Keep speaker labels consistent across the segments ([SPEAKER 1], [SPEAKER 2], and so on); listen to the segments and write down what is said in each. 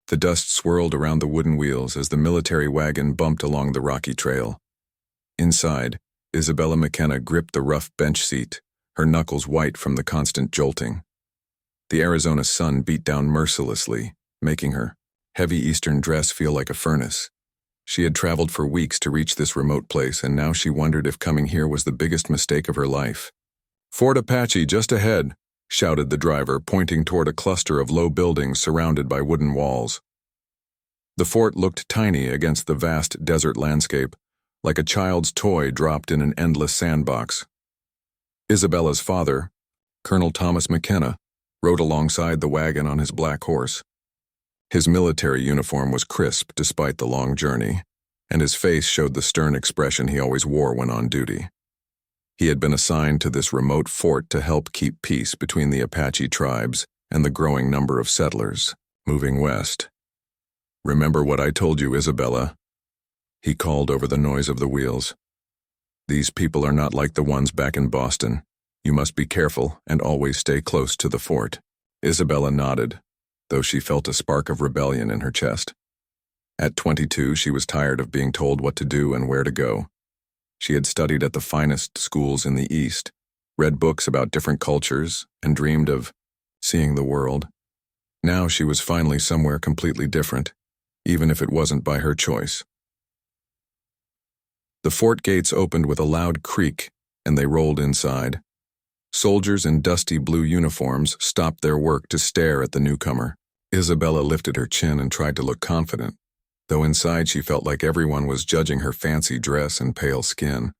[SPEAKER 1] The dust swirled around the wooden wheels as the military wagon bumped along the rocky trail. Inside, Isabella McKenna gripped the rough bench seat, her knuckles white from the constant jolting. The Arizona sun beat down mercilessly, making her heavy Eastern dress feel like a furnace. She had traveled for weeks to reach this remote place, and now she wondered if coming here was the biggest mistake of her life. "Fort Apache just ahead," shouted the driver, pointing toward a cluster of low buildings surrounded by wooden walls. The fort looked tiny against the vast desert landscape, like a child's toy dropped in an endless sandbox. Isabella's father, Colonel Thomas McKenna, rode alongside the wagon on his black horse. His military uniform was crisp despite the long journey, and his face showed the stern expression he always wore when on duty. He had been assigned to this remote fort to help keep peace between the Apache tribes and the growing number of settlers moving west. "Remember what I told you, Isabella," he called over the noise of the wheels. "These people are not like the ones back in Boston. You must be careful and always stay close to the fort." Isabella nodded, though she felt a spark of rebellion in her chest. At 22, she was tired of being told what to do and where to go. She had studied at the finest schools in the East, read books about different cultures, and dreamed of seeing the world. Now she was finally somewhere completely different, even if it wasn't by her choice. The fort gates opened with a loud creak, and they rolled inside. Soldiers in dusty blue uniforms stopped their work to stare at the newcomer. Isabella lifted her chin and tried to look confident, though inside she felt like everyone was judging her fancy dress and pale skin.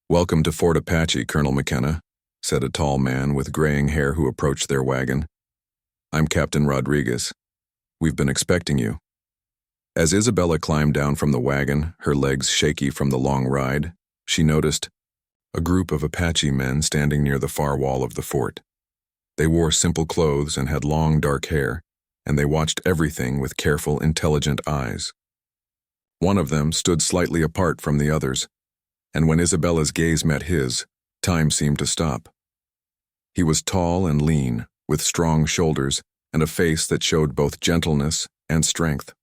[SPEAKER 1] "Welcome to Fort Apache, Colonel McKenna," said a tall man with graying hair who approached their wagon. "I'm Captain Rodriguez. We've been expecting you." As Isabella climbed down from the wagon, her legs shaky from the long ride, she noticed a group of Apache men standing near the far wall of the fort. They wore simple clothes and had long, dark hair, and they watched everything with careful, intelligent eyes. One of them stood slightly apart from the others, and when Isabella's gaze met his, time seemed to stop. He was tall and lean, with strong shoulders and a face that showed both gentleness and strength.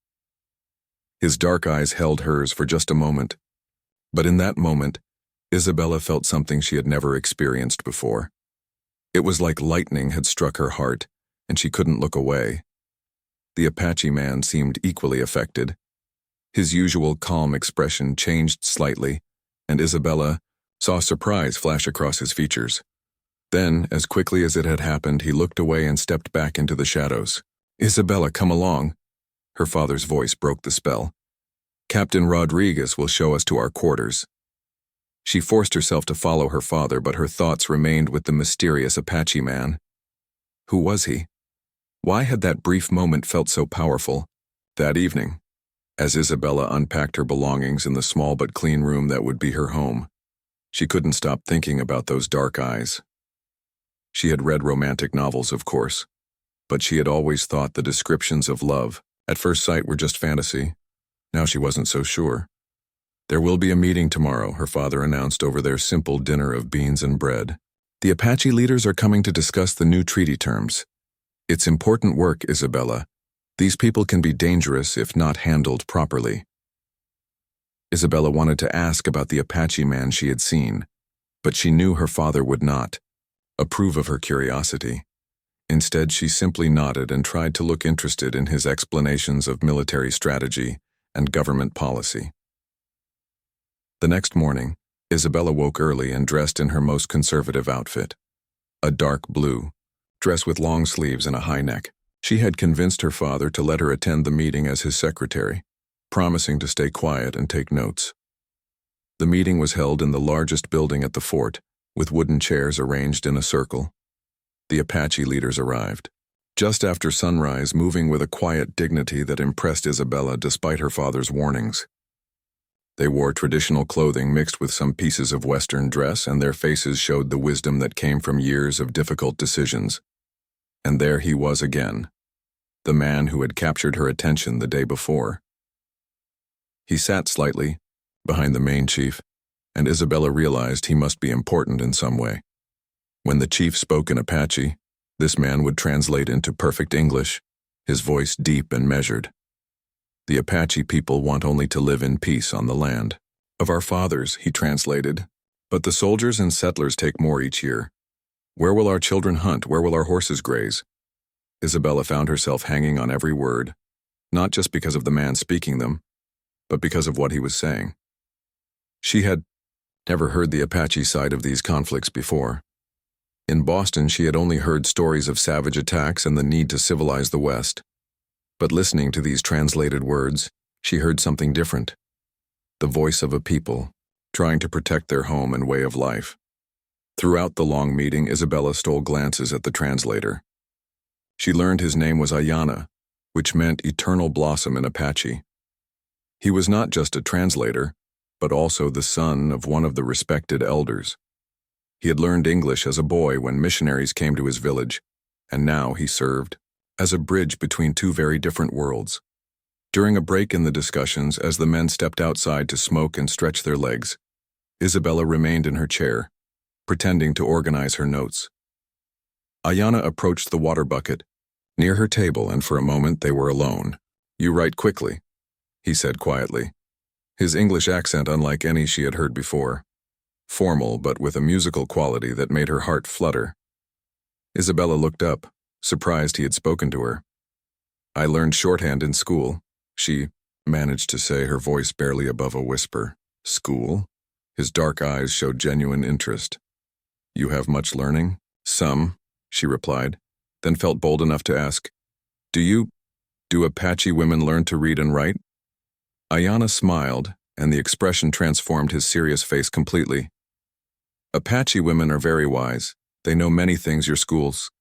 [SPEAKER 1] His dark eyes held hers for just a moment, but in that moment, Isabella felt something she had never experienced before. It was like lightning had struck her heart, and she couldn't look away. The Apache man seemed equally affected. His usual calm expression changed slightly, and Isabella saw surprise flash across his features. Then, as quickly as it had happened, he looked away and stepped back into the shadows. "Isabella, come along." Her father's voice broke the spell. "Captain Rodriguez will show us to our quarters." She forced herself to follow her father, but her thoughts remained with the mysterious Apache man. Who was he? Why had that brief moment felt so powerful? That evening, as Isabella unpacked her belongings in the small but clean room that would be her home, she couldn't stop thinking about those dark eyes. She had read romantic novels, of course, but she had always thought the descriptions of love at first sight were just fantasy. Now she wasn't so sure. "There will be a meeting tomorrow," her father announced over their simple dinner of beans and bread. "The Apache leaders are coming to discuss the new treaty terms. It's important work, Isabella. These people can be dangerous if not handled properly." Isabella wanted to ask about the Apache man she had seen, but she knew her father would not approve of her curiosity. Instead, she simply nodded and tried to look interested in his explanations of military strategy and government policy. The next morning, Isabella woke early and dressed in her most conservative outfit, a dark blue dress with long sleeves and a high neck. She had convinced her father to let her attend the meeting as his secretary, promising to stay quiet and take notes. The meeting was held in the largest building at the fort, with wooden chairs arranged in a circle. The Apache leaders arrived just after sunrise, moving with a quiet dignity that impressed Isabella despite her father's warnings. They wore traditional clothing mixed with some pieces of Western dress, and their faces showed the wisdom that came from years of difficult decisions. And there he was again, the man who had captured her attention the day before. He sat slightly behind the main chief, and Isabella realized he must be important in some way. When the chief spoke in Apache, this man would translate into perfect English, his voice deep and measured. The Apache people want only to live in peace on the land of our fathers, he translated. But the soldiers and settlers take more each year. Where will our children hunt? Where will our horses graze? Isabella found herself hanging on every word, not just because of the man speaking them, but because of what he was saying. She had never heard the Apache side of these conflicts before. In Boston, she had only heard stories of savage attacks and the need to civilize the West. But listening to these translated words, she heard something different. The voice of a people trying to protect their home and way of life. Throughout the long meeting, Isabella stole glances at the translator. She learned his name was Ayana, which meant eternal blossom in Apache. He was not just a translator, but also the son of one of the respected elders. He had learned English as a boy when missionaries came to his village, and now he served as a bridge between two very different worlds. During a break in the discussions, as the men stepped outside to smoke and stretch their legs, Isabella remained in her chair, pretending to organize her notes. Ayana approached the water bucket near her table, and for a moment they were alone. "You write quickly," he said quietly, his English accent unlike any she had heard before, formal but with a musical quality that made her heart flutter. Isabella looked up, surprised he had spoken to her. "I learned shorthand in school," she managed to say, her voice barely above a whisper. "School?" His dark eyes showed genuine interest. "You have much learning?" "Some," she replied, then felt bold enough to ask, Do Apache women learn to read and write?" Ayana smiled, and the expression transformed his serious face completely. "Apache women are very wise. They know many things your schools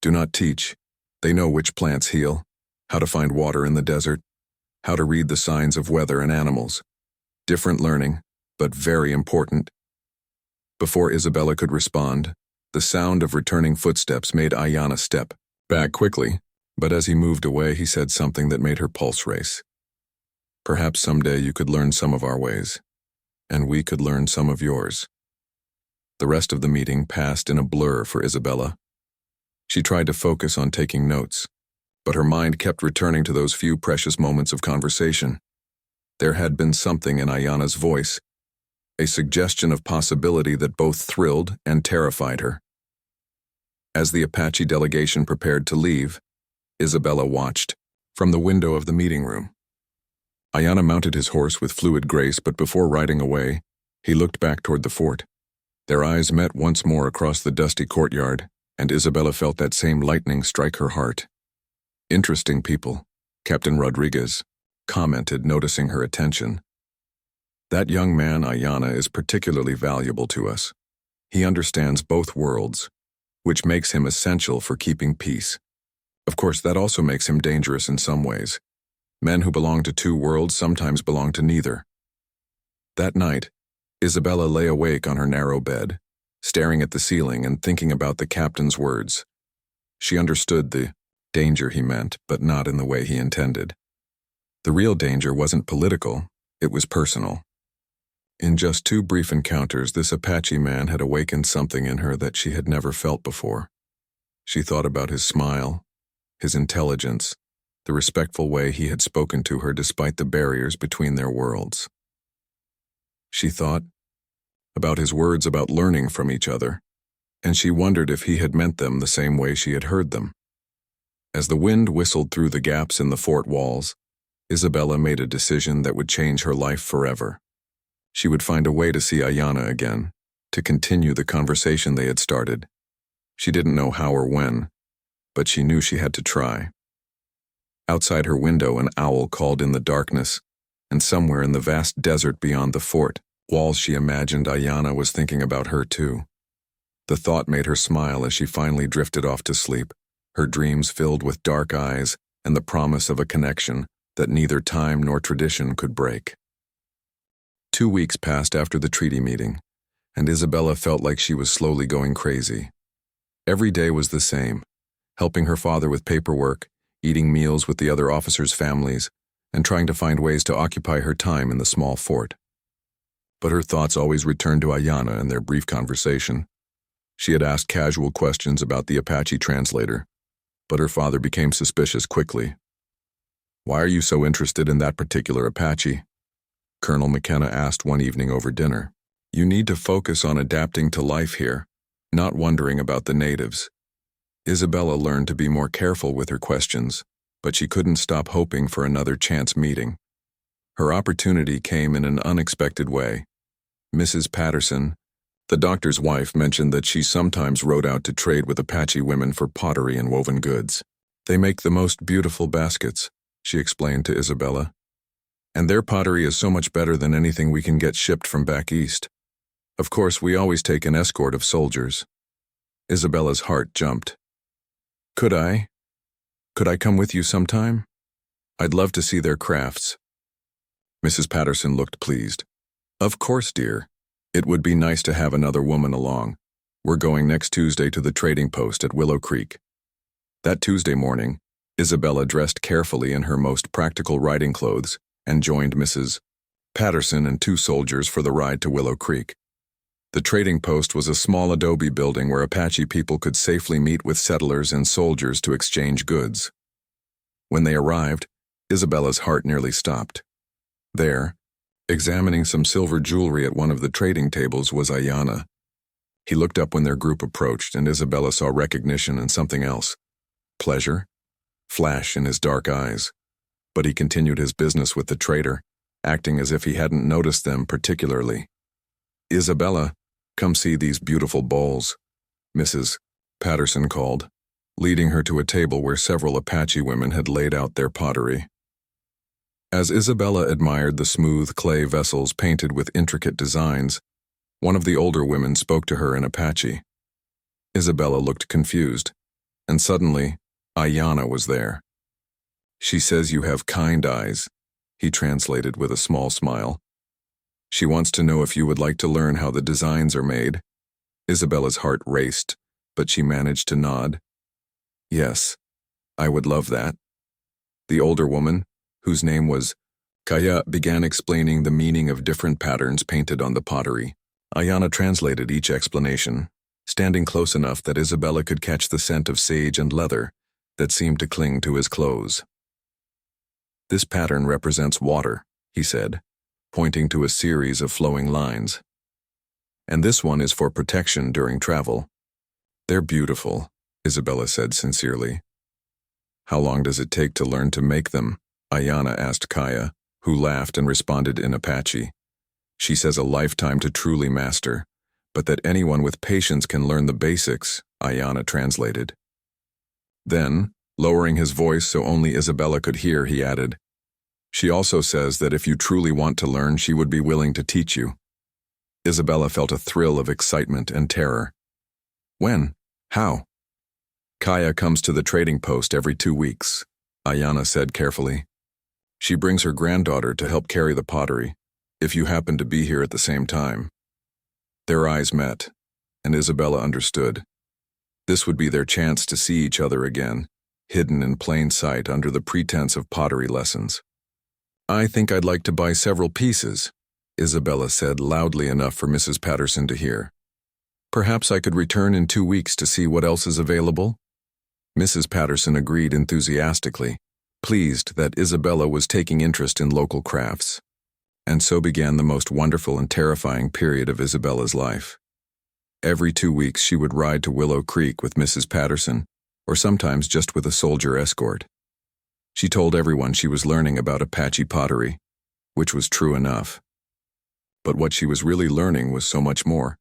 [SPEAKER 1] do not teach. They know which plants heal, how to find water in the desert, how to read the signs of weather and animals. Different learning, but very important." Before Isabella could respond, the sound of returning footsteps made Ayana step back quickly, but as he moved away, he said something that made her pulse race. "Perhaps someday you could learn some of our ways, and we could learn some of yours." The rest of the meeting passed in a blur for Isabella. She tried to focus on taking notes, but her mind kept returning to those few precious moments of conversation. There had been something in Ayana's voice, a suggestion of possibility that both thrilled and terrified her. As the Apache delegation prepared to leave, Isabella watched from the window of the meeting room. Ayana mounted his horse with fluid grace, but before riding away, he looked back toward the fort. Their eyes met once more across the dusty courtyard, and Isabella felt that same lightning strike her heart. "Interesting people," Captain Rodriguez commented, noticing her attention. "That young man, Ayana, is particularly valuable to us. He understands both worlds, which makes him essential for keeping peace. Of course, that also makes him dangerous in some ways. Men who belong to two worlds sometimes belong to neither." That night, Isabella lay awake on her narrow bed, staring at the ceiling and thinking about the captain's words. She understood the danger he meant, but not in the way he intended. The real danger wasn't political, it was personal. In just 2 brief encounters, this Apache man had awakened something in her that she had never felt before. She thought about his smile, his intelligence, the respectful way he had spoken to her despite the barriers between their worlds. She thought about his words about learning from each other, and she wondered if he had meant them the same way she had heard them. As the wind whistled through the gaps in the fort walls, Isabella made a decision that would change her life forever. She would find a way to see Ayana again, to continue the conversation they had started. She didn't know how or when, but she knew she had to try. Outside her window, an owl called in the darkness, and somewhere in the vast desert beyond the fort walls, she imagined Ayana was thinking about her too. The thought made her smile as she finally drifted off to sleep, her dreams filled with dark eyes and the promise of a connection that neither time nor tradition could break. 2 weeks passed after the treaty meeting, and Isabella felt like she was slowly going crazy. Every day was the same, helping her father with paperwork, eating meals with the other officers' families, and trying to find ways to occupy her time in the small fort. But her thoughts always returned to Ayana and their brief conversation. She had asked casual questions about the Apache translator, but her father became suspicious quickly. "Why are you so interested in that particular Apache?" Colonel McKenna asked one evening over dinner. "You need to focus on adapting to life here, not wondering about the natives." Isabella learned to be more careful with her questions, but she couldn't stop hoping for another chance meeting. Her opportunity came in an unexpected way. Mrs. Patterson, the doctor's wife, mentioned that she sometimes rode out to trade with Apache women for pottery and woven goods. "They make the most beautiful baskets," she explained to Isabella. "And their pottery is so much better than anything we can get shipped from back east. Of course, we always take an escort of soldiers." Isabella's heart jumped. Could I come with you sometime? I'd love to see their crafts." Mrs. Patterson looked pleased. "Of course, dear. It would be nice to have another woman along. We're going next Tuesday to the trading post at Willow Creek." That Tuesday morning, Isabella dressed carefully in her most practical riding clothes and joined Mrs. Patterson and 2 soldiers for the ride to Willow Creek. The trading post was a small adobe building where Apache people could safely meet with settlers and soldiers to exchange goods. When they arrived, Isabella's heart nearly stopped. There, examining some silver jewelry at one of the trading tables, was Ayana. He looked up when their group approached, and Isabella saw recognition and something else. Pleasure? Flash in his dark eyes. But he continued his business with the trader, acting as if he hadn't noticed them particularly. "Isabella, come see these beautiful bowls," Mrs. Patterson called, leading her to a table where several Apache women had laid out their pottery. As Isabella admired the smooth clay vessels painted with intricate designs, one of the older women spoke to her in Apache. Isabella looked confused, and suddenly, Ayana was there. "She says you have kind eyes," he translated with a small smile. "She wants to know if you would like to learn how the designs are made." Isabella's heart raced, but she managed to nod. "Yes, I would love that." The older woman, whose name was Kaya, began explaining the meaning of different patterns painted on the pottery. Ayana translated each explanation, standing close enough that Isabella could catch the scent of sage and leather that seemed to cling to his clothes. "This pattern represents water," he said, pointing to a series of flowing lines. "And this one is for protection during travel." "They're beautiful," Isabella said sincerely. "How long does it take to learn to make them?" Ayana asked Kaya, who laughed and responded in Apache. "She says a lifetime to truly master, but that anyone with patience can learn the basics," Ayana translated. Then, lowering his voice so only Isabella could hear, he added, "She also says that if you truly want to learn, she would be willing to teach you." Isabella felt a thrill of excitement and terror. "When? How?" "Kaya comes to the trading post every 2 weeks," Ayana said carefully. "She brings her granddaughter to help carry the pottery, if you happen to be here at the same time." Their eyes met, and Isabella understood. This would be their chance to see each other again, hidden in plain sight under the pretense of pottery lessons. "I think I'd like to buy several pieces," Isabella said loudly enough for Mrs. Patterson to hear. "Perhaps I could return in 2 weeks to see what else is available?" Mrs. Patterson agreed enthusiastically, pleased that Isabella was taking interest in local crafts. And so began the most wonderful and terrifying period of Isabella's life. Every 2 weeks she would ride to Willow Creek with Mrs. Patterson, or sometimes just with a soldier escort. She told everyone she was learning about Apache pottery, which was true enough. But what she was really learning was so much more.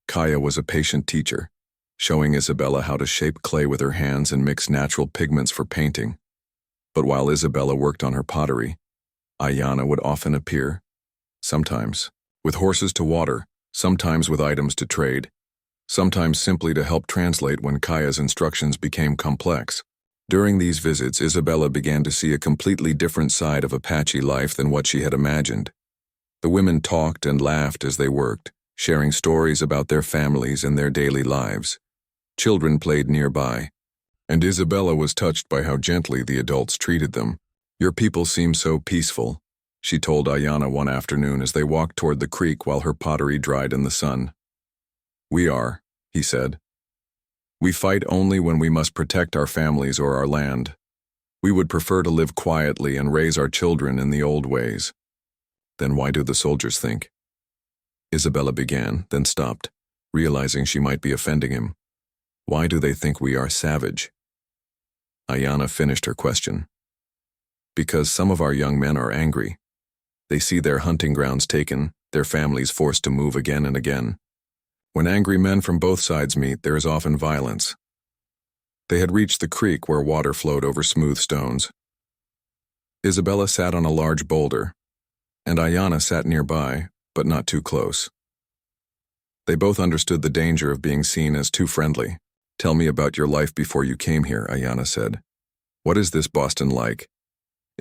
[SPEAKER 1] Kaya was a patient teacher, showing Isabella how to shape clay with her hands and mix natural pigments for painting. But while Isabella worked on her pottery, Ayana would often appear, sometimes with horses to water, sometimes with items to trade, sometimes simply to help translate when Kaya's instructions became complex. During these visits, Isabella began to see a completely different side of Apache life than what she had imagined. The women talked and laughed as they worked, sharing stories about their families and their daily lives. Children played nearby, and Isabella was touched by how gently the adults treated them. "Your people seem so peaceful," she told Ayana one afternoon as they walked toward the creek while her pottery dried in the sun. "We are," he said. We fight only when we must protect our families or our land. We would prefer to live quietly and raise our children in the old ways. Then why do the soldiers think? Isabella began, then stopped, realizing she might be offending him. Why do they think we are savage? Ayana finished her question. Because some of our young men are angry. They see their hunting grounds taken, their families forced to move again and again. When angry men from both sides meet, there is often violence. They had reached the creek where water flowed over smooth stones. Isabella sat on a large boulder, and Ayana sat nearby, but not too close. They both understood the danger of being seen as too friendly. Tell me about your life before you came here, Ayana said. What is this Boston like?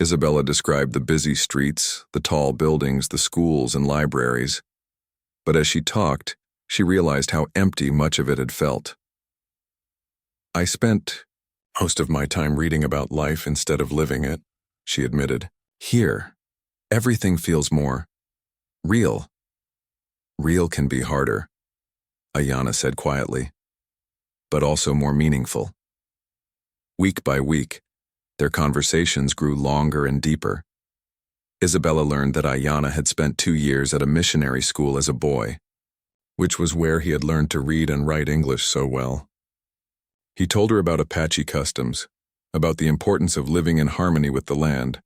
[SPEAKER 1] Isabella described the busy streets, the tall buildings, the schools and libraries. But as she talked, she realized how empty much of it had felt. I spent most of my time reading about life instead of living it, she admitted. Here, everything feels more real. Real can be harder, Ayana said quietly, but also more meaningful. Week by week, their conversations grew longer and deeper. Isabella learned that Ayana had spent 2 years at a missionary school as a boy, which was where he had learned to read and write English so well. He told her about Apache customs, about the importance of living in harmony with the land,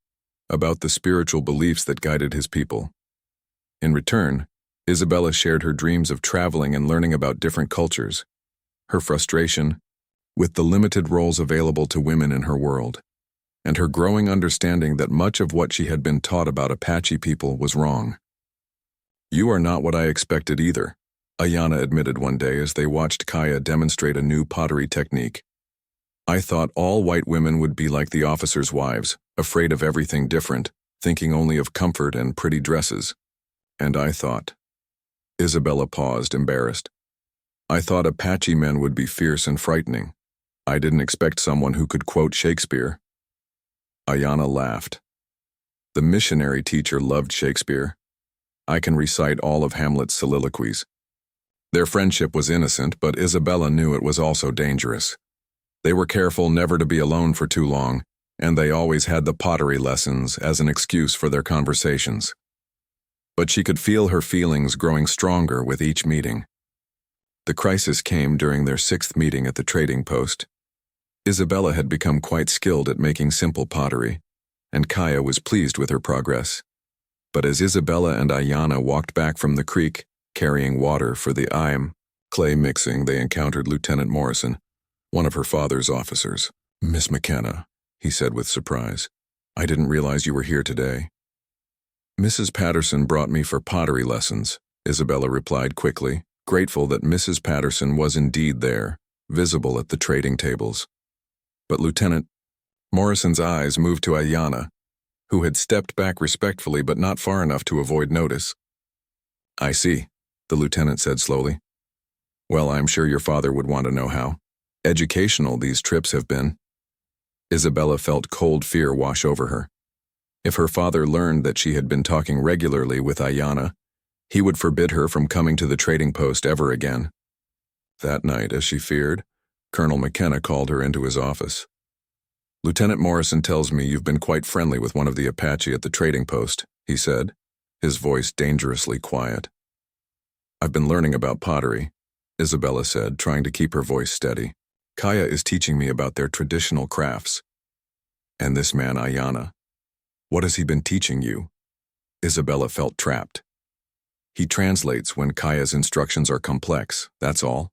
[SPEAKER 1] about the spiritual beliefs that guided his people. In return, Isabella shared her dreams of traveling and learning about different cultures, her frustration with the limited roles available to women in her world, and her growing understanding that much of what she had been taught about Apache people was wrong. You are not what I expected either, Ayana admitted one day as they watched Kaya demonstrate a new pottery technique. I thought all white women would be like the officers' wives, afraid of everything different, thinking only of comfort and pretty dresses. And I thought. Isabella paused, embarrassed. I thought Apache men would be fierce and frightening. I didn't expect someone who could quote Shakespeare. Ayana laughed. The missionary teacher loved Shakespeare. I can recite all of Hamlet's soliloquies. Their friendship was innocent, but Isabella knew it was also dangerous. They were careful never to be alone for too long, and they always had the pottery lessons as an excuse for their conversations. But she could feel her feelings growing stronger with each meeting. The crisis came during their 6th meeting at the trading post. Isabella had become quite skilled at making simple pottery, and Kaya was pleased with her progress. But as Isabella and Ayana walked back from the creek, carrying water for the clay mixing, they encountered Lieutenant Morrison, one of her father's officers. Miss McKenna, he said with surprise. I didn't realize you were here today. Mrs. Patterson brought me for pottery lessons, Isabella replied quickly, grateful that Mrs. Patterson was indeed there, visible at the trading tables. But Lieutenant Morrison's eyes moved to Ayana, who had stepped back respectfully but not far enough to avoid notice. I see, the lieutenant said slowly. Well, I'm sure your father would want to know how educational these trips have been. Isabella felt cold fear wash over her. If her father learned that she had been talking regularly with Ayana, he would forbid her from coming to the trading post ever again. That night, as she feared, Colonel McKenna called her into his office. Lieutenant Morrison tells me you've been quite friendly with one of the Apache at the trading post, he said, his voice dangerously quiet. I've been learning about pottery, Isabella said, trying to keep her voice steady. Kaya is teaching me about their traditional crafts. And this man, Ayana, what has he been teaching you? Isabella felt trapped. He translates when Kaya's instructions are complex, that's all.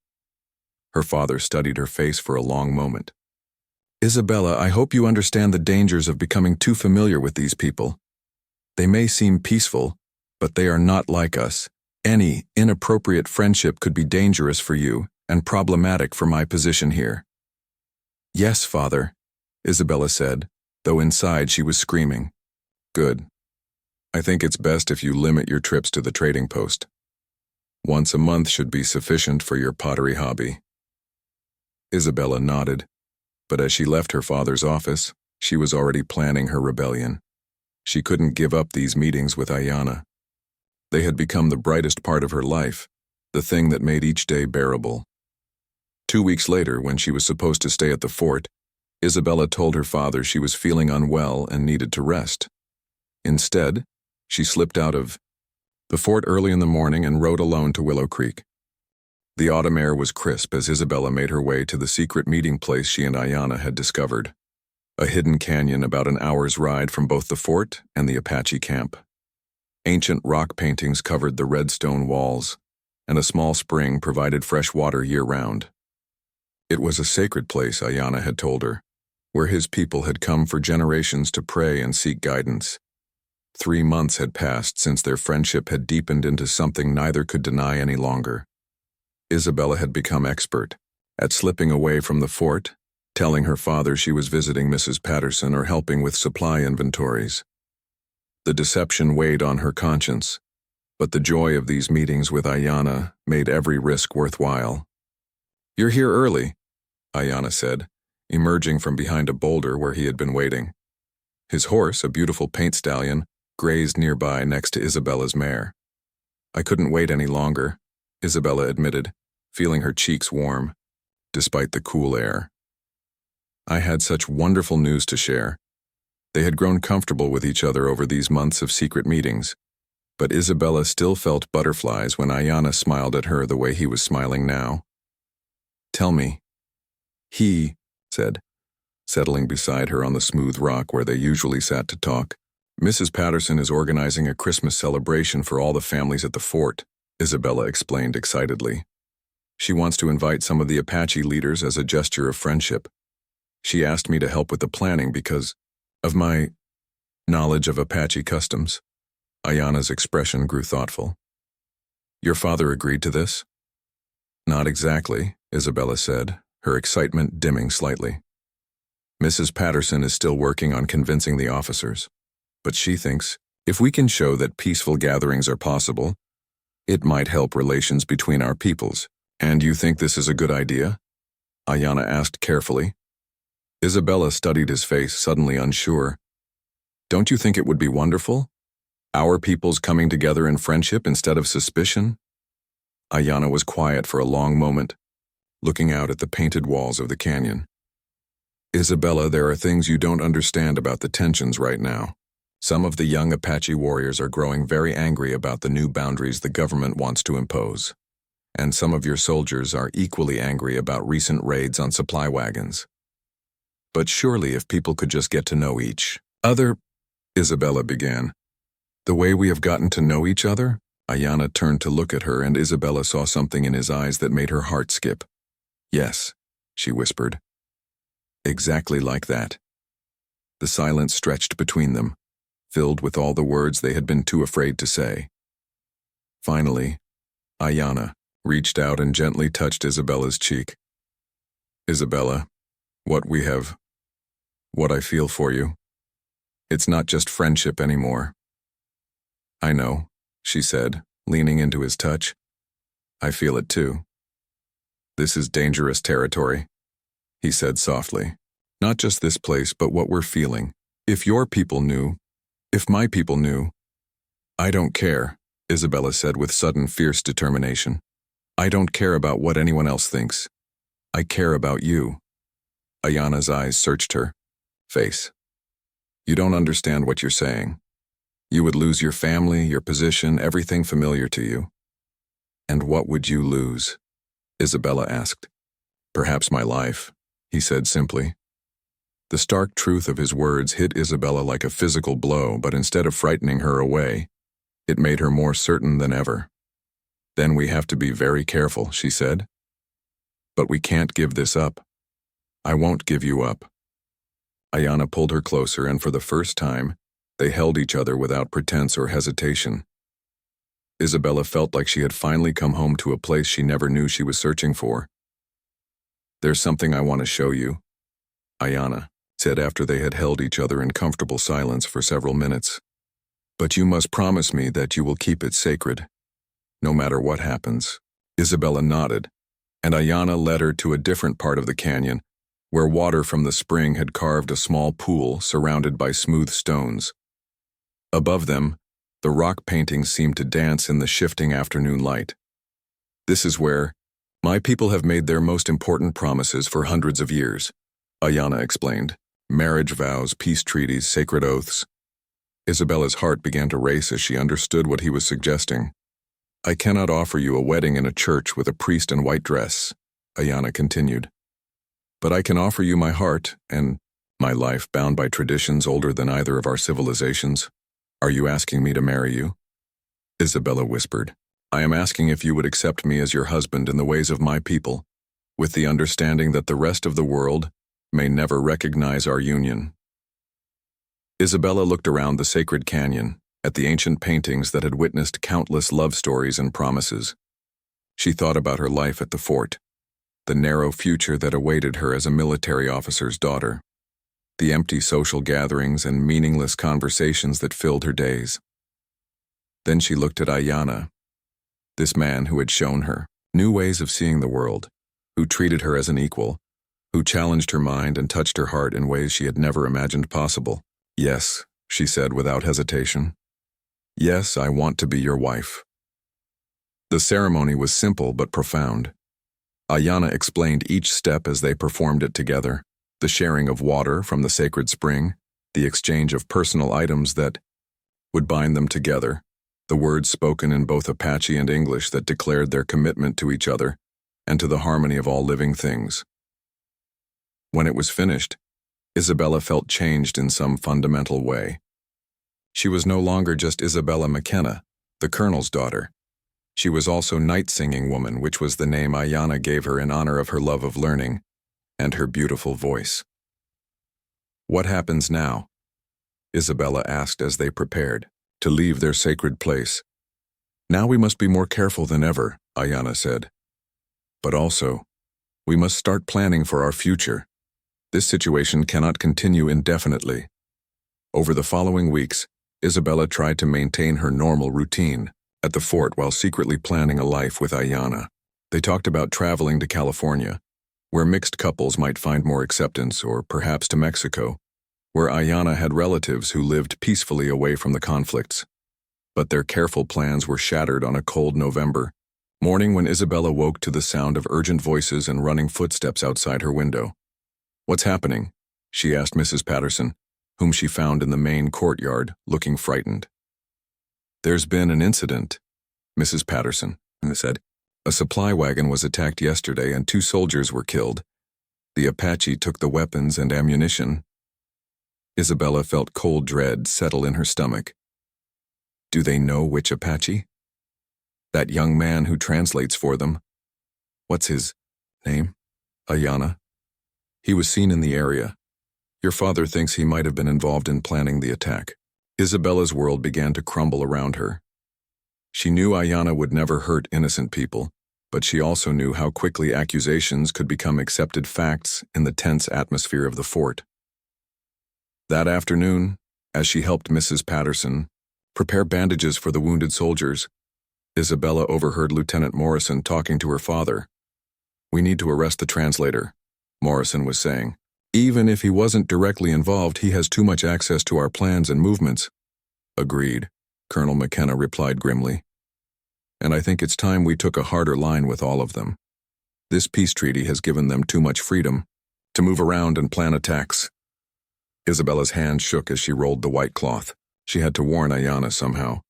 [SPEAKER 1] Her father studied her face for a long moment. Isabella, I hope you understand the dangers of becoming too familiar with these people. They may seem peaceful, but they are not like us. Any inappropriate friendship could be dangerous for you and problematic for my position here. Yes, father, Isabella said, though inside she was screaming. Good. I think it's best if you limit your trips to the trading post. Once a month should be sufficient for your pottery hobby. Isabella nodded, but as she left her father's office, she was already planning her rebellion. She couldn't give up these meetings with Ayana. They had become the brightest part of her life, the thing that made each day bearable. 2 weeks later, when she was supposed to stay at the fort, Isabella told her father she was feeling unwell and needed to rest. Instead, she slipped out of the fort early in the morning and rode alone to Willow Creek. The autumn air was crisp as Isabella made her way to the secret meeting place she and Ayanna had discovered, a hidden canyon about an hour's ride from both the fort and the Apache camp. Ancient rock paintings covered the red stone walls, and a small spring provided fresh water year-round. It was a sacred place, Ayanna had told her, where his people had come for generations to pray and seek guidance. 3 months had passed since their friendship had deepened into something neither could deny any longer. Isabella had become expert at slipping away from the fort, telling her father she was visiting Mrs. Patterson or helping with supply inventories. The deception weighed on her conscience, but the joy of these meetings with Ayanna made every risk worthwhile. "You're here early," Ayanna said, emerging from behind a boulder where he had been waiting. His horse, a beautiful paint stallion, grazed nearby next to Isabella's mare. "I couldn't wait any longer," Isabella admitted, feeling her cheeks warm, despite the cool air. "I had such wonderful news to share." They had grown comfortable with each other over these months of secret meetings, but Isabella still felt butterflies when Ayanna smiled at her the way he was smiling now. "Tell me," he said, settling beside her on the smooth rock where they usually sat to talk. "Mrs. Patterson is organizing a Christmas celebration for all the families at the fort," Isabella explained excitedly. "She wants to invite some of the Apache leaders as a gesture of friendship. She asked me to help with the planning because of my knowledge of Apache customs." Ayanna's expression grew thoughtful. "Your father agreed to this?" "Not exactly," Isabella said, her excitement dimming slightly. "Mrs. Patterson is still working on convincing the officers, but she thinks if we can show that peaceful gatherings are possible, it might help relations between our peoples." "And you think this is a good idea?" Ayanna asked carefully. Isabella studied his face, suddenly unsure. "Don't you think it would be wonderful? Our peoples coming together in friendship instead of suspicion?" Ayanna was quiet for a long moment, looking out at the painted walls of the canyon. "Isabella, there are things you don't understand about the tensions right now. Some of the young Apache warriors are growing very angry about the new boundaries the government wants to impose. And some of your soldiers are equally angry about recent raids on supply wagons. But surely if people could just get to know each other," Isabella began. "The way we have gotten to know each other?" Ayanna turned to look at her, and Isabella saw something in his eyes that made her heart skip. "Yes," she whispered. "Exactly like that." The silence stretched between them, filled with all the words they had been too afraid to say. Finally, Ayanna reached out and gently touched Isabella's cheek. "Isabella, what I feel for you, it's not just friendship anymore." "I know," she said, leaning into his touch. "I feel it too." "This is dangerous territory," he said softly. "Not just this place, but what we're feeling. If your people knew, if my people knew." "I don't care," Isabella said with sudden fierce determination. "I don't care about what anyone else thinks. I care about you." Ayanna's eyes searched her face. "You don't understand what you're saying. You would lose your family, your position, everything familiar to you." "And what would you lose?" Isabella asked. "Perhaps my life," he said simply. The stark truth of his words hit Isabella like a physical blow, but instead of frightening her away, it made her more certain than ever. "Then we have to be very careful," she said. "But we can't give this up. I won't give you up." Ayanna pulled her closer, and for the first time, they held each other without pretense or hesitation. Isabella felt like she had finally come home to a place she never knew she was searching for. "There's something I want to show you," Ayanna said after they had held each other in comfortable silence for several minutes. "But you must promise me that you will keep it sacred, no matter what happens." Isabella nodded, and Ayanna led her to a different part of the canyon, where water from the spring had carved a small pool surrounded by smooth stones. Above them, the rock paintings seemed to dance in the shifting afternoon light. "This is where," My people have made their most important promises for hundreds of years, Ayana explained. Marriage vows, peace treaties, sacred oaths. Isabella's heart began to race as she understood what he was suggesting. I cannot offer you a wedding in a church with a priest in white dress, Ayana continued. But I can offer you my heart and my life bound by traditions older than either of our civilizations. Are you asking me to marry you? Isabella whispered. I am asking if you would accept me as your husband in the ways of my people, with the understanding that the rest of the world may never recognize our union. Isabella looked around the sacred canyon, at the ancient paintings that had witnessed countless love stories and promises. She thought about her life at the fort, the narrow future that awaited her as a military officer's daughter, the empty social gatherings and meaningless conversations that filled her days. Then she looked at Ayana, this man who had shown her new ways of seeing the world, who treated her as an equal, who challenged her mind and touched her heart in ways she had never imagined possible. Yes, she said without hesitation. Yes, I want to be your wife. The ceremony was simple but profound. Ayana explained each step as they performed it together, the sharing of water from the sacred spring, the exchange of personal items that would bind them together, the words spoken in both Apache and English that declared their commitment to each other and to the harmony of all living things. When it was finished, Isabella felt changed in some fundamental way. She was no longer just Isabella McKenna, the colonel's daughter. She was also Night Singing Woman, which was the name Ayana gave her in honor of her love of learning and her beautiful voice. What happens now? Isabella asked as they prepared to leave their sacred place. Now we must be more careful than ever, Ayana said. But also, we must start planning for our future. This situation cannot continue indefinitely. Over the following weeks, Isabella tried to maintain her normal routine at the fort while secretly planning a life with Ayana. They talked about traveling to California, where mixed couples might find more acceptance, or perhaps to Mexico, where Ayana had relatives who lived peacefully away from the conflicts. But their careful plans were shattered on a cold November morning when Isabella woke to the sound of urgent voices and running footsteps outside her window. What's happening? She asked Mrs. Patterson, whom she found in the main courtyard, looking frightened. There's been an incident, Mrs. Patterson said. A supply wagon was attacked yesterday and 2 soldiers were killed. The Apache took the weapons and ammunition. Isabella felt cold dread settle in her stomach. Do they know which Apache? That young man who translates for them. What's his name? Ayana. He was seen in the area. Your father thinks he might have been involved in planning the attack. Isabella's world began to crumble around her. She knew Ayana would never hurt innocent people, but she also knew how quickly accusations could become accepted facts in the tense atmosphere of the fort. That afternoon, as she helped Mrs. Patterson prepare bandages for the wounded soldiers, Isabella overheard Lieutenant Morrison talking to her father. We need to arrest the translator, Morrison was saying. Even if he wasn't directly involved, he has too much access to our plans and movements. Agreed, Colonel McKenna replied grimly. And I think it's time we took a harder line with all of them. This peace treaty has given them too much freedom to move around and plan attacks. Isabella's hand shook as she rolled the white cloth. She had to warn Ayana somehow.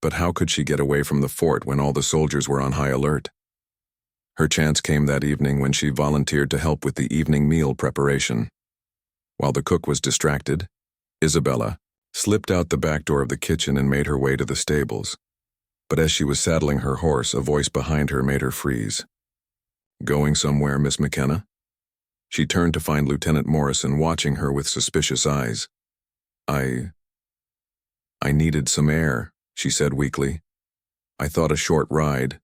[SPEAKER 1] But how could she get away from the fort when all the soldiers were on high alert? Her chance came that evening when she volunteered to help with the evening meal preparation. While the cook was distracted, Isabella slipped out the back door of the kitchen and made her way to the stables. But as she was saddling her horse, a voice behind her made her freeze. Going somewhere, Miss McKenna? She turned to find Lieutenant Morrison watching her with suspicious eyes. I needed some air, she said weakly. I thought a short ride.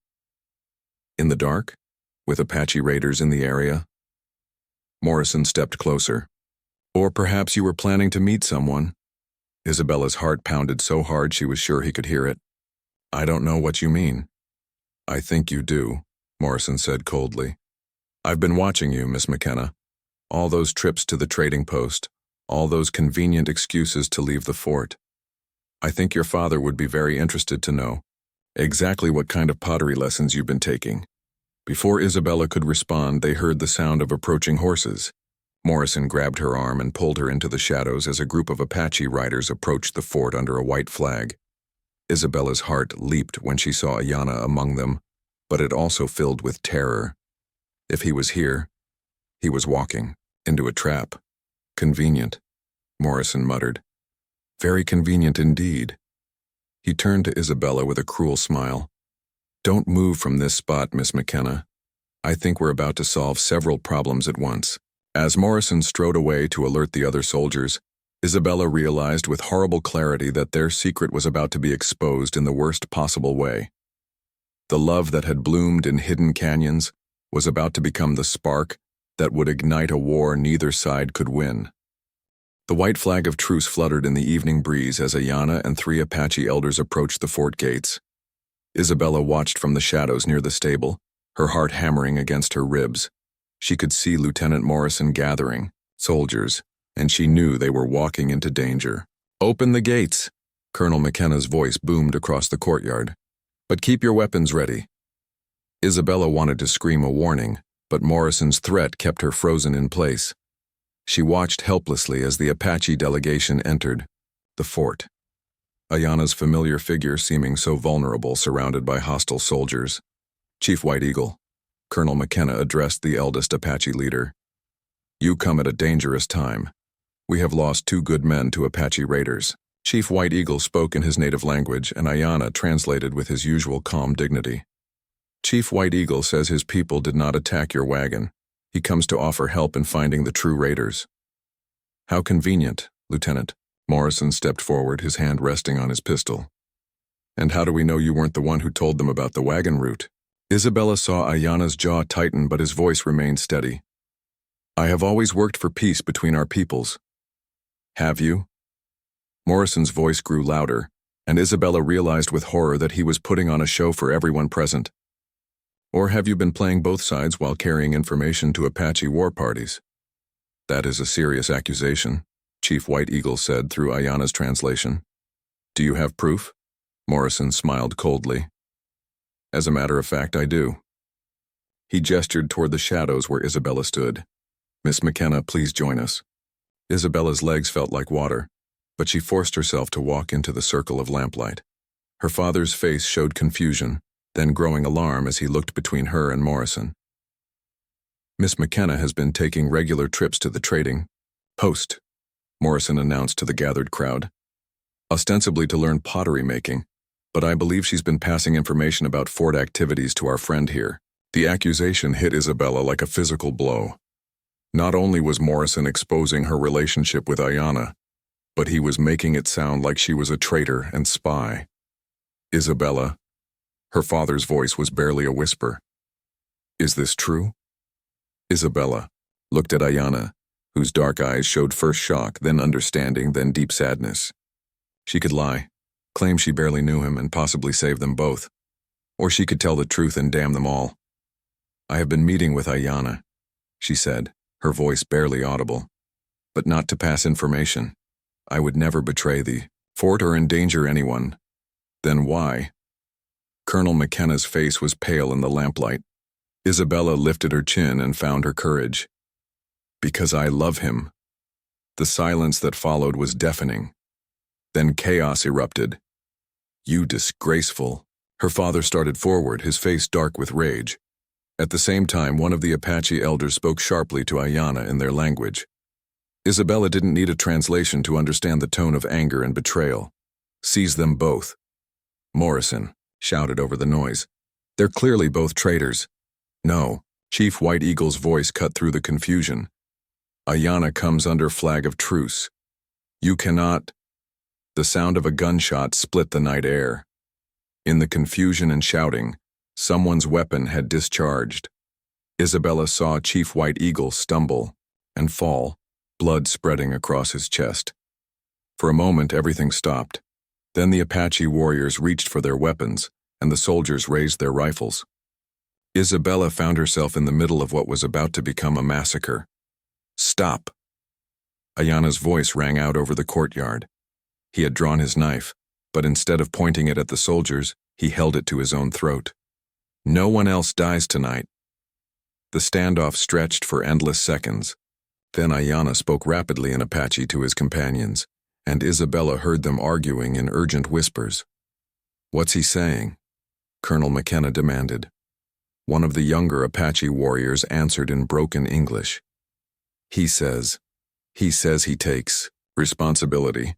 [SPEAKER 1] In the dark? With Apache raiders in the area? Morrison stepped closer. Or perhaps you were planning to meet someone. Isabella's heart pounded so hard she was sure he could hear it. I don't know what you mean. I think you do, Morrison said coldly. I've been watching you, Miss McKenna. All those trips to the trading post, all those convenient excuses to leave the fort. I think your father would be very interested to know exactly what kind of pottery lessons you've been taking. Before Isabella could respond, they heard the sound of approaching horses. Morrison grabbed her arm and pulled her into the shadows as a group of Apache riders approached the fort under a white flag. Isabella's heart leaped when she saw Ayanna among them, but it also filled with terror. If he was here, he was walking into a trap. Convenient, Morrison muttered. Very convenient indeed. He turned to Isabella with a cruel smile. Don't move from this spot, Miss McKenna. I think we're about to solve several problems at once. As Morrison strode away to alert the other soldiers, Isabella realized with horrible clarity that their secret was about to be exposed in the worst possible way. The love that had bloomed in hidden canyons was about to become the spark that would ignite a war neither side could win. The white flag of truce fluttered in the evening breeze as Ayanna and 3 Apache elders approached the fort gates. Isabella watched from the shadows near the stable, her heart hammering against her ribs. She could see Lieutenant Morrison gathering soldiers, and she knew they were walking into danger. Open the gates! Colonel McKenna's voice boomed across the courtyard. But keep your weapons ready. Isabella wanted to scream a warning, but Morrison's threat kept her frozen in place. She watched helplessly as the Apache delegation entered the fort. Ayanna's familiar figure seeming so vulnerable, surrounded by hostile soldiers. Chief White Eagle, Colonel McKenna addressed the eldest Apache leader. You come at a dangerous time. We have lost 2 good men to Apache raiders. Chief White Eagle spoke in his native language, and Ayanna translated with his usual calm dignity. Chief White Eagle says his people did not attack your wagon. He comes to offer help in finding the true raiders. How convenient, Lieutenant. Morrison stepped forward, his hand resting on his pistol. And how do we know you weren't the one who told them about the wagon route? Isabella saw Ayanna's jaw tighten, but his voice remained steady. I have always worked for peace between our peoples. Have you? Morrison's voice grew louder, and Isabella realized with horror that he was putting on a show for everyone present. Or have you been playing both sides while carrying information to Apache war parties? That is a serious accusation, Chief White Eagle said through Ayanna's translation. Do you have proof? Morrison smiled coldly. As a matter of fact, I do. He gestured toward the shadows where Isabella stood. Miss McKenna, please join us. Isabella's legs felt like water, but she forced herself to walk into the circle of lamplight. Her father's face showed confusion, then growing alarm as he looked between her and Morrison. Miss McKenna has been taking regular trips to the trading post, Morrison announced to the gathered crowd. Ostensibly to learn pottery making, but I believe she's been passing information about fort activities to our friend here. The accusation hit Isabella like a physical blow. Not only was Morrison exposing her relationship with Ayanna, but he was making it sound like she was a traitor and spy. Isabella, her father's voice was barely a whisper. Is this true? Isabella looked at Ayanna, whose dark eyes showed first shock, then understanding, then deep sadness. She could lie, claim she barely knew him, and possibly save them both. Or she could tell the truth and damn them all. I have been meeting with Ayanna, she said, her voice barely audible. But not to pass information. I would never betray the fort or endanger anyone. Then why? Colonel McKenna's face was pale in the lamplight. Isabella lifted her chin and found her courage. Because I love him. The silence that followed was deafening. Then chaos erupted. You disgraceful. Her father started forward, his face dark with rage. At the same time, one of the Apache elders spoke sharply to Ayanna in their language. Isabella didn't need a translation to understand the tone of anger and betrayal. Seize them both. Morrison shouted over the noise. They're clearly both traitors. No, Chief White Eagle's voice cut through the confusion. Ayanna comes under flag of truce. You cannot. The sound of a gunshot split the night air. In the confusion and shouting, someone's weapon had discharged. Isabella saw Chief White Eagle stumble and fall, blood spreading across his chest. For a moment, everything stopped. Then the Apache warriors reached for their weapons, and the soldiers raised their rifles. Isabella found herself in the middle of what was about to become a massacre. Stop! Ayanna's voice rang out over the courtyard. He had drawn his knife, but instead of pointing it at the soldiers, he held it to his own throat. No one else dies tonight. The standoff stretched for endless seconds. Then Ayanna spoke rapidly in Apache to his companions, and Isabella heard them arguing in urgent whispers. "What's he saying?" Colonel McKenna demanded. One of the younger Apache warriors answered in broken English. He says he takes responsibility.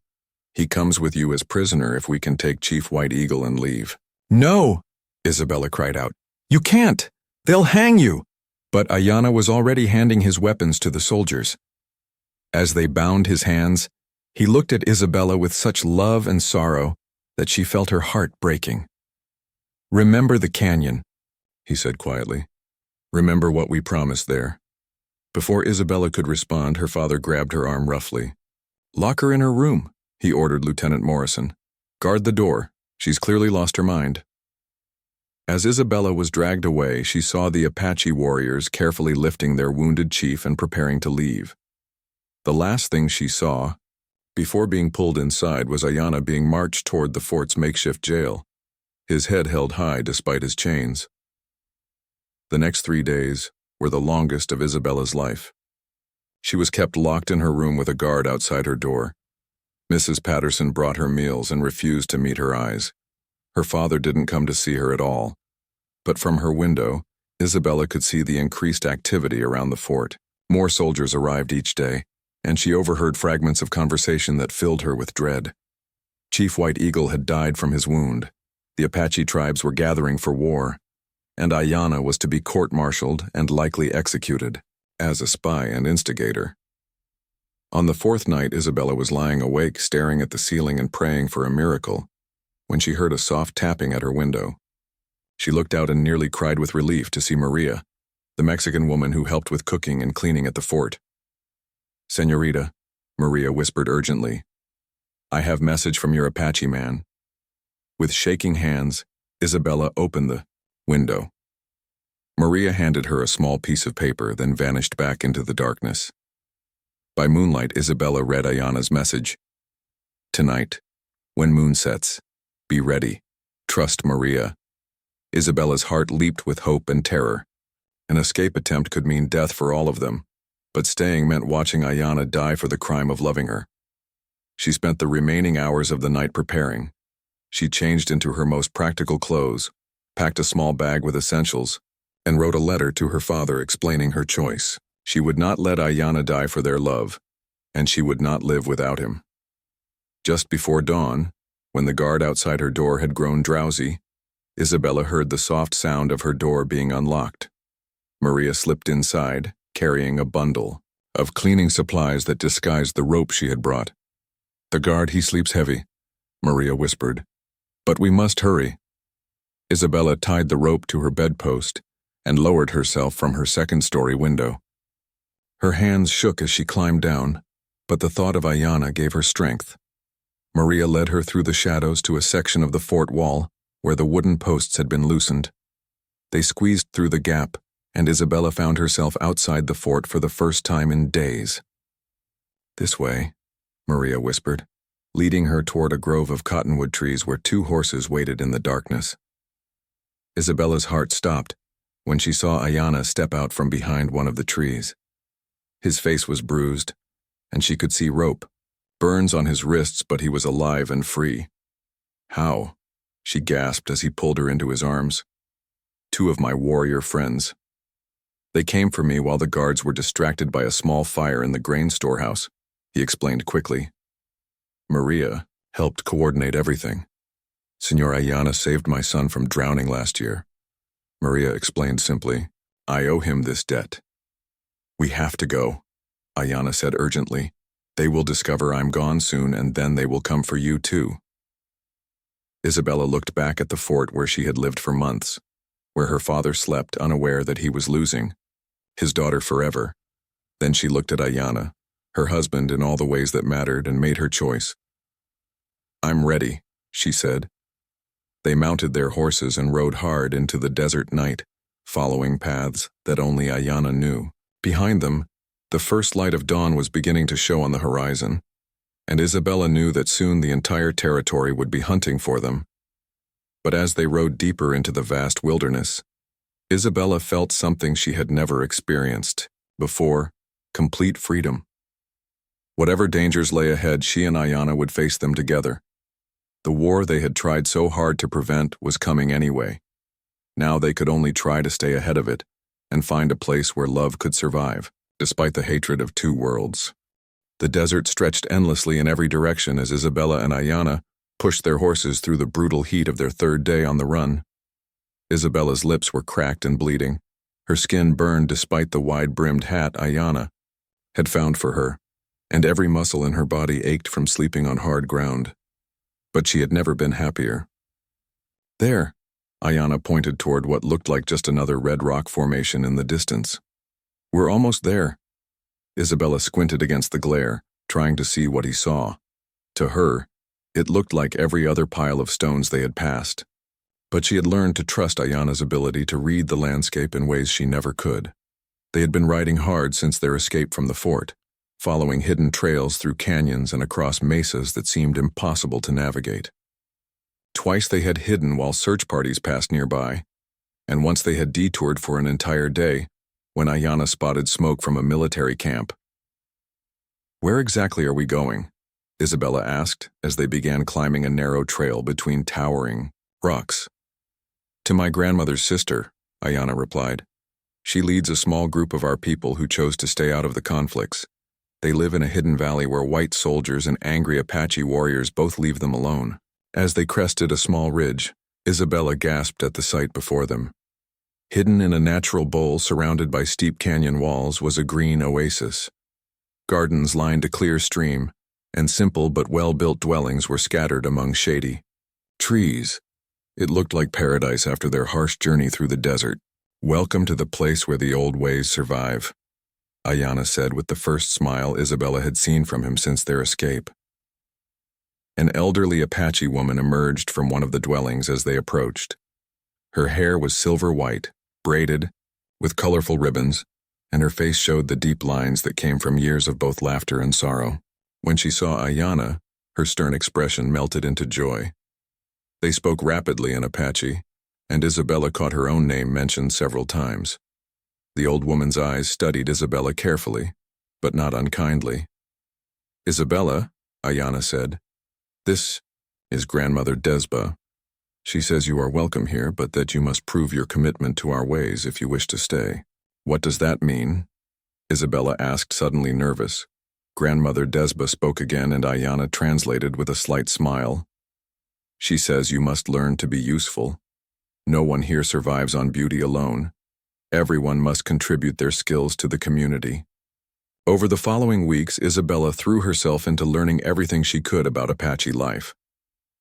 [SPEAKER 1] He comes with you as prisoner if we can take Chief White Eagle and leave." "No!" Isabella cried out. "You can't! They'll hang you!" But Ayanna was already handing his weapons to the soldiers. As they bound his hands, he looked at Isabella with such love and sorrow that she felt her heart breaking. "Remember the canyon," he said quietly. "Remember what we promised there." Before Isabella could respond, her father grabbed her arm roughly. "Lock her in her room," he ordered Lieutenant Morrison. "Guard the door. She's clearly lost her mind." As Isabella was dragged away, she saw the Apache warriors carefully lifting their wounded chief and preparing to leave. The last thing she saw, before being pulled inside, was Ayanna being marched toward the fort's makeshift jail, his head held high despite his chains. The next 3 days were the longest of Isabella's life. She was kept locked in her room with a guard outside her door. Mrs. Patterson brought her meals and refused to meet her eyes. Her father didn't come to see her at all, but from her window, Isabella could see the increased activity around the fort. More soldiers arrived each day, and she overheard fragments of conversation that filled her with dread. Chief White Eagle had died from his wound. The Apache tribes were gathering for war, and Ayanna was to be court-martialed and likely executed as a spy and instigator. On the 4th night, Isabella was lying awake, staring at the ceiling and praying for a miracle, when she heard a soft tapping at her window. She looked out and nearly cried with relief to see Maria, the Mexican woman who helped with cooking and cleaning at the fort. "Señorita," Maria whispered urgently, "I have message from your Apache man." With shaking hands, Isabella opened the window. Maria handed her a small piece of paper, then vanished back into the darkness. By moonlight, Isabella read Ayanna's message. "Tonight, when moon sets, be ready. Trust Maria." Isabella's heart leaped with hope and terror. An escape attempt could mean death for all of them, but staying meant watching Ayanna die for the crime of loving her. She spent the remaining hours of the night preparing. She changed into her most practical clothes, packed a small bag with essentials, and wrote a letter to her father explaining her choice. She would not let Ayanna die for their love, and she would not live without him. Just before dawn, when the guard outside her door had grown drowsy, Isabella heard the soft sound of her door being unlocked. Maria slipped inside, carrying a bundle of cleaning supplies that disguised the rope she had brought. "The guard, he sleeps heavy," Maria whispered. "But we must hurry." Isabella tied the rope to her bedpost and lowered herself from her second-story window. Her hands shook as she climbed down, but the thought of Ayanna gave her strength. Maria led her through the shadows to a section of the fort wall where the wooden posts had been loosened. They squeezed through the gap, and Isabella found herself outside the fort for the first time in days. "This way," Maria whispered, leading her toward a grove of cottonwood trees where 2 horses waited in the darkness. Isabella's heart stopped when she saw Ayanna step out from behind one of the trees. His face was bruised, and she could see rope, burns on his wrists, but he was alive and free. "How?" she gasped as he pulled her into his arms. "2 of my warrior friends. They came for me while the guards were distracted by a small fire in the grain storehouse," he explained quickly. "Maria helped coordinate everything. Senor Ayanna saved my son from drowning last year." Maria explained simply, "I owe him this debt." "We have to go," Ayanna said urgently. "They will discover I'm gone soon, and then they will come for you too." Isabella looked back at the fort where she had lived for months, where her father slept, unaware that he was losing his daughter forever. Then she looked at Ayanna, her husband, in all the ways that mattered, and made her choice. "I'm ready," she said. They mounted their horses and rode hard into the desert night, following paths that only Ayanna knew. Behind them, the first light of dawn was beginning to show on the horizon, and Isabella knew that soon the entire territory would be hunting for them. But as they rode deeper into the vast wilderness, Isabella felt something she had never experienced before: complete freedom. Whatever dangers lay ahead, she and Ayana would face them together. The war they had tried so hard to prevent was coming anyway. Now they could only try to stay ahead of it and find a place where love could survive, despite the hatred of two worlds. The desert stretched endlessly in every direction as Isabella and Ayana pushed their horses through the brutal heat of their third day on the run. Isabella's lips were cracked and bleeding. Her skin burned despite the wide-brimmed hat Ayana had found for her, and every muscle in her body ached from sleeping on hard ground. But she had never been happier. There, Ayana pointed toward what looked like just another red rock formation in the distance. We're almost there. Isabella squinted against the glare, trying to see what he saw. To her, it looked like every other pile of stones they had passed. But she had learned to trust Ayana's ability to read the landscape in ways she never could. They had been riding hard since their escape from the fort, following hidden trails through canyons and across mesas that seemed impossible to navigate. Twice they had hidden while search parties passed nearby, and once they had detoured for an entire day when Ayana spotted smoke from a military camp. "Where exactly are we going?" Isabella asked as they began climbing a narrow trail between towering rocks. "To my grandmother's sister," Ayana replied. "She leads a small group of our people who chose to stay out of the conflicts. They live in a hidden valley where white soldiers and angry Apache warriors both leave them alone." As they crested a small ridge, Isabella gasped at the sight before them. Hidden in a natural bowl surrounded by steep canyon walls was a green oasis. Gardens lined a clear stream, and simple but well-built dwellings were scattered among shady trees. It looked like paradise after their harsh journey through the desert. "Welcome to the place where the old ways survive," Ayana said with the first smile Isabella had seen from him since their escape. An elderly Apache woman emerged from one of the dwellings as they approached. Her hair was silver white, braided, with colorful ribbons, and her face showed the deep lines that came from years of both laughter and sorrow. When she saw Ayana, her stern expression melted into joy. They spoke rapidly in Apache, and Isabella caught her own name mentioned several times. The old woman's eyes studied Isabella carefully, but not unkindly. "Isabella," Ayana said, "this is Grandmother Desba. She says you are welcome here, but that you must prove your commitment to our ways if you wish to stay." "What does that mean?" Isabella asked, suddenly nervous. Grandmother Desba spoke again, and Ayana translated with a slight smile. "She says you must learn to be useful. No one here survives on beauty alone. Everyone must contribute their skills to the community." Over the following weeks, Isabella threw herself into learning everything she could about Apache life.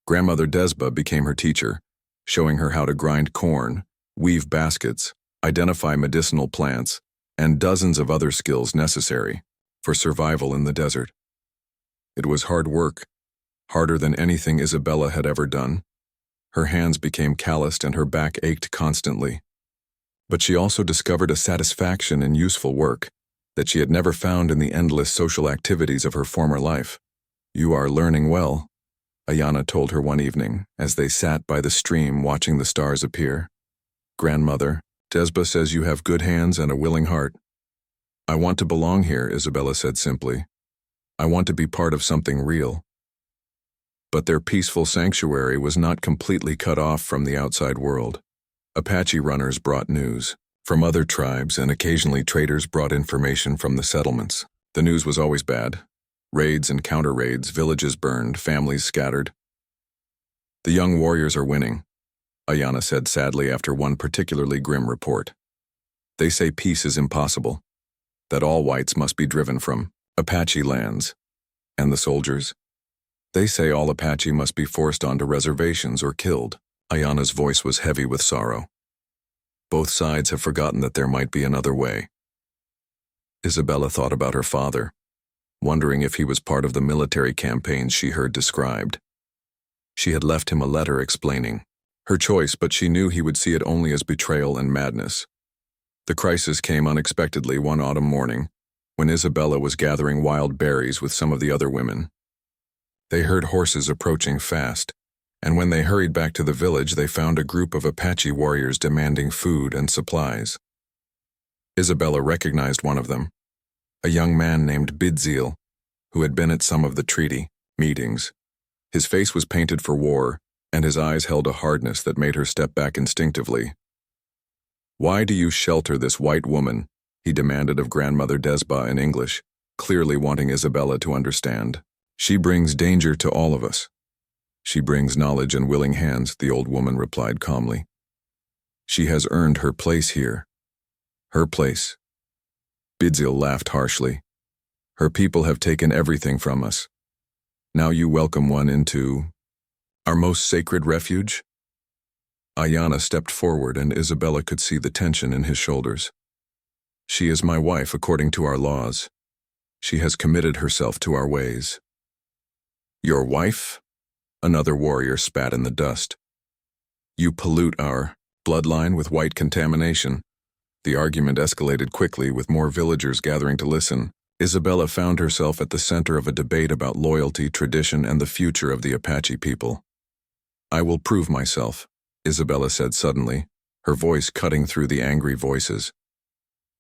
[SPEAKER 1] Grandmother Desba became her teacher, showing her how to grind corn, weave baskets, identify medicinal plants, and dozens of other skills necessary for survival in the desert. It was hard work, harder than anything Isabella had ever done. Her hands became calloused and her back ached constantly. But she also discovered a satisfaction in useful work that she had never found in the endless social activities of her former life. "You are learning well," Ayana told her one evening as they sat by the stream watching the stars appear. "Grandmother, Desba says you have good hands and a willing heart." "I want to belong here," Isabella said simply. "I want to be part of something real." But their peaceful sanctuary was not completely cut off from the outside world. Apache runners brought news from other tribes, and occasionally traders brought information from the settlements. The news was always bad. Raids and counter-raids, villages burned, families scattered. "The young warriors are winning," Ayana said sadly after one particularly grim report. "They say peace is impossible, that all whites must be driven from Apache lands. And the soldiers? They say all Apache must be forced onto reservations or killed." Ayana's voice was heavy with sorrow. "Both sides have forgotten that there might be another way." Isabella thought about her father, wondering if he was part of the military campaigns she heard described. She had left him a letter explaining her choice, but she knew he would see it only as betrayal and madness. The crisis came unexpectedly one autumn morning, when Isabella was gathering wild berries with some of the other women. They heard horses approaching fast, And when they hurried back to the village, they found a group of Apache warriors demanding food and supplies. Isabella recognized one of them, a young man named Bidzil, who had been at some of the treaty meetings. His face was painted for war, and his eyes held a hardness that made her step back instinctively. "Why do you shelter this white woman?" he demanded of Grandmother Desba in English, clearly wanting Isabella to understand. "She brings danger to all of us." "She brings knowledge and willing hands," the old woman replied calmly. "She has earned her place here." "Her place?" Bidzil laughed harshly. "Her people have taken everything from us. Now you welcome one into our most sacred refuge?" Ayana stepped forward, and Isabella could see the tension in his shoulders. "She is my wife according to our laws. She has committed herself to our ways." "Your wife?" Another warrior spat in the dust. "You pollute our bloodline with white contamination." The argument escalated quickly, with more villagers gathering to listen. Isabella found herself at the center of a debate about loyalty, tradition, and the future of the Apache people. "I will prove myself," Isabella said suddenly, her voice cutting through the angry voices.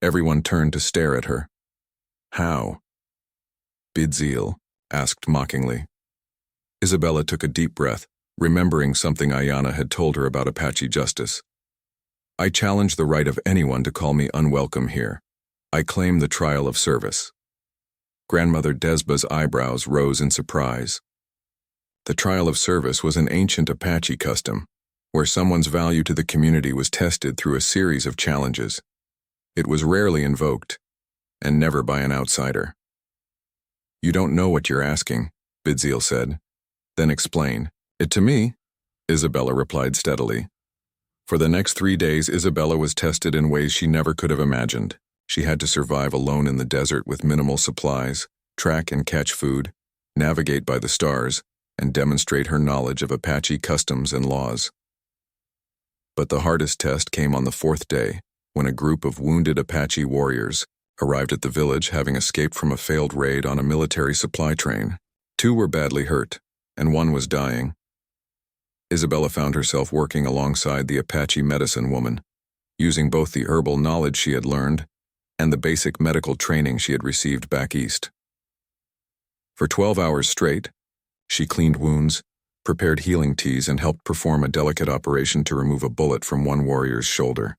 [SPEAKER 1] Everyone turned to stare at her. "How?" Bidzil asked mockingly. Isabella took a deep breath, remembering something Ayana had told her about Apache justice. "I challenge the right of anyone to call me unwelcome here. I claim the trial of service." Grandmother Desba's eyebrows rose in surprise. The trial of service was an ancient Apache custom, where someone's value to the community was tested through a series of challenges. It was rarely invoked, and never by an outsider. "You don't know what you're asking," Bidzil said. "Then explain it to me," Isabella replied steadily. For the next 3 days, Isabella was tested in ways she never could have imagined. She had to survive alone in the desert with minimal supplies, track and catch food, navigate by the stars, and demonstrate her knowledge of Apache customs and laws. But the hardest test came on the 4th day, when a group of wounded Apache warriors arrived at the village, having escaped from a failed raid on a military supply train. 2 were badly hurt, and 1 was dying. Isabella found herself working alongside the Apache medicine woman, using both the herbal knowledge she had learned and the basic medical training she had received back east. For 12 hours straight, she cleaned wounds, prepared healing teas, and helped perform a delicate operation to remove a bullet from one warrior's shoulder.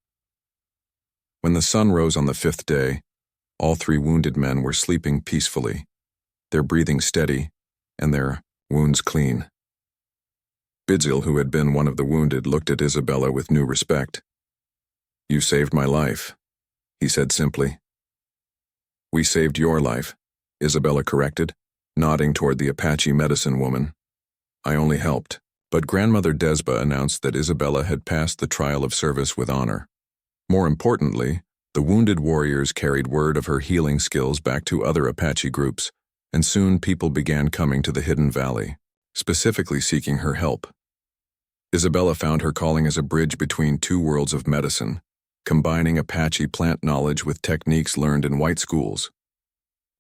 [SPEAKER 1] When the sun rose on the 5th day, all 3 wounded men were sleeping peacefully, their breathing steady and their wounds clean. Bidzil, who had been one of the wounded, looked at Isabella with new respect. "You saved my life," he said simply. "We saved your life," Isabella corrected, nodding toward the Apache medicine woman. "I only helped." But Grandmother Desba announced that Isabella had passed the trial of service with honor. More importantly, the wounded warriors carried word of her healing skills back to other Apache groups, and soon people began coming to the hidden valley, specifically seeking her help. Isabella found her calling as a bridge between 2 worlds of medicine, combining Apache plant knowledge with techniques learned in white schools.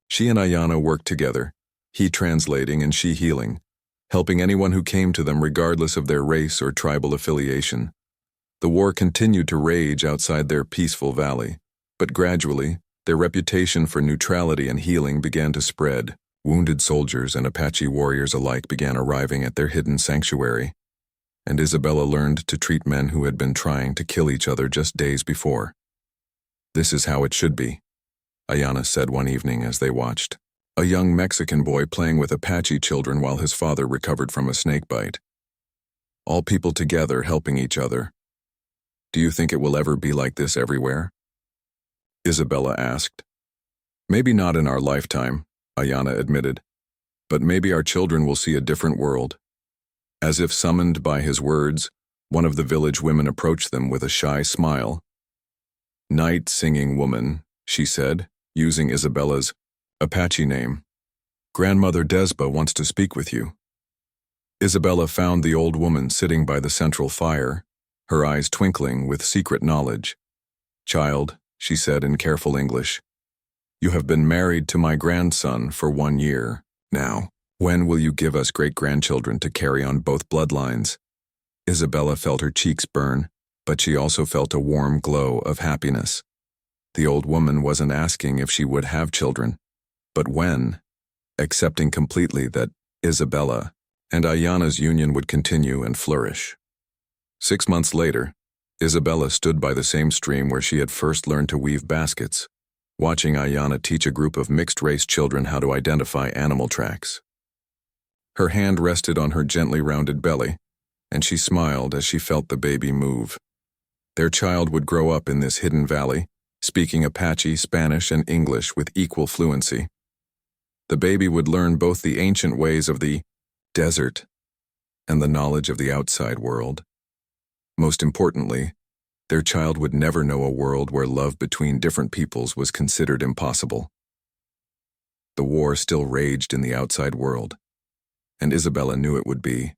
[SPEAKER 1] She and Ayana worked together, he translating and she healing, helping anyone who came to them regardless of their race or tribal affiliation. The war continued to rage outside their peaceful valley, but gradually, their reputation for neutrality and healing began to spread. Wounded soldiers and Apache warriors alike began arriving at their hidden sanctuary, and Isabella learned to treat men who had been trying to kill each other just days before. "This is how it should be," Ayana said one evening as they watched a young Mexican boy playing with Apache children while his father recovered from a snake bite. "All people together helping each other. Do you think it will ever be like this everywhere?" Isabella asked. "Maybe not in our lifetime," Ayana admitted, "but maybe our children will see a different world." As if summoned by his words, one of the village women approached them with a shy smile. "Night singing woman," she said, using Isabella's Apache name. "Grandmother Desba wants to speak with you." Isabella found the old woman sitting by the central fire, her eyes twinkling with secret knowledge. "Child," she said in careful English, "you have been married to my grandson for 1 year now." When will you give us great-grandchildren to carry on both bloodlines? Isabella felt her cheeks burn, but she also felt a warm glow of happiness. The old woman wasn't asking if she would have children, but when, accepting completely that Isabella and Ayana's union would continue and flourish. 6 months later, Isabella stood by the same stream where she had first learned to weave baskets, watching Ayana teach a group of mixed-race children how to identify animal tracks. Her hand rested on her gently rounded belly, and she smiled as she felt the baby move. Their child would grow up in this hidden valley, speaking Apache, Spanish, and English with equal fluency. The baby would learn both the ancient ways of the desert and the knowledge of the outside world. Most importantly, their child would never know a world where love between different peoples was considered impossible. The war still raged in the outside world, and Isabella knew it would be.